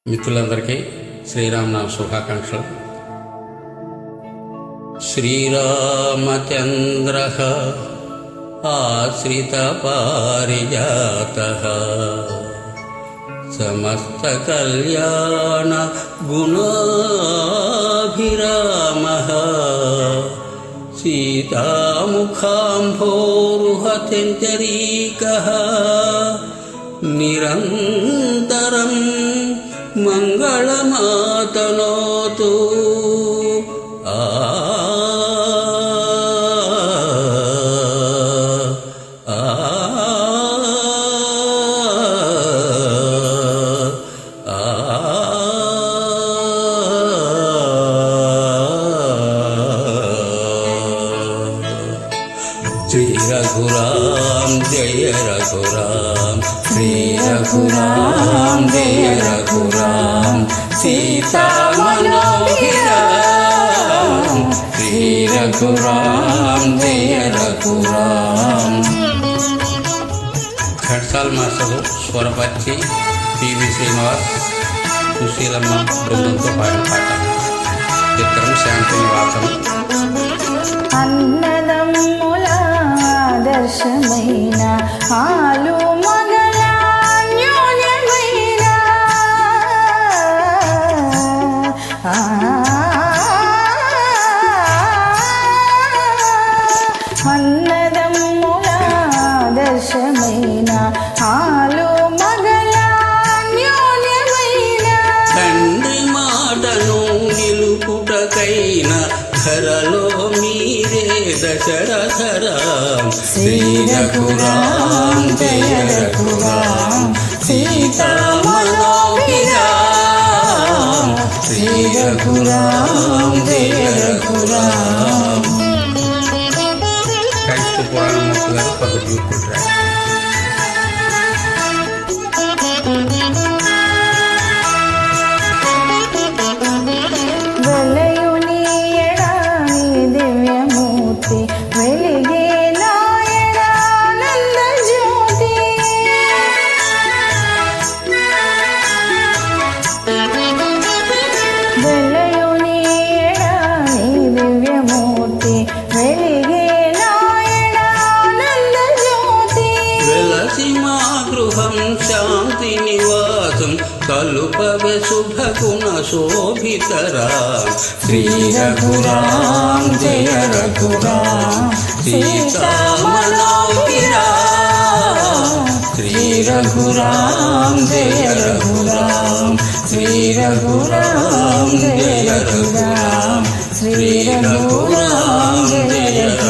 మిత్రులందరికీ శ్రీరామనామ శుభాకాంక్షలు. శ్రీరామచంద్ర ఆశ్రిత పారిజాత సమస్త కళ్యాణ గుణాభిరామ సీతాముఖాంభోరుహత్యంజరీకః నిరంతరం మంగళమాతనోతు. శ్రీ రఘురాం జయ రఘురాం, శ్రీ రఘురాం జయ రఘురాం, సీతామనోభిరాం, శ్రీ రఘురాం జయ రఘురాం. ఘట్సాల్ మాస్టరు స్వరపరిచి పివి శ్రీనివాస్ సుశీలమ్మ బృందంతో పాడిన పాట. చిత్రం శాంతి నివాసం. అన్నదమ్ముల ఆదర్శమైన ఆలు మగల అన్యోన్యమైన అన్నదమ్ముల ఆదర్శమైన ఆలు మగల అన్యోన్యమైన తండ్రి మాటను నిలుపుటకైన ధరలో మీరే దశరథరాం, శ్రీ రఘురాం జయ రఘురాం, సీతామనోభిరాం, శ్రీ రఘురాం జయ రఘురాం. క్రైస్తవ పురాణమూర్తి గారు పద్ధతి చూసుకుంటారు. వెలిగే నాయనానంద జ్యోతి, వెలయుని ఎడాని దివ్యమూర్తి, వెలిగే నాయనానంద జ్యోతి. వెలసి మా గృహం శాంతి నివాసం కలుపవే శుభగుణ శోభితరాం, శ్రీ రఘురాం జయ రఘురాం, సీతామనోభిరాం, శ్రీ రఘురాం జయ రఘురాం, శ్రీ రఘురాం జయ రఘురాం, శ్రీ రఘురాం జయ రఘురాం.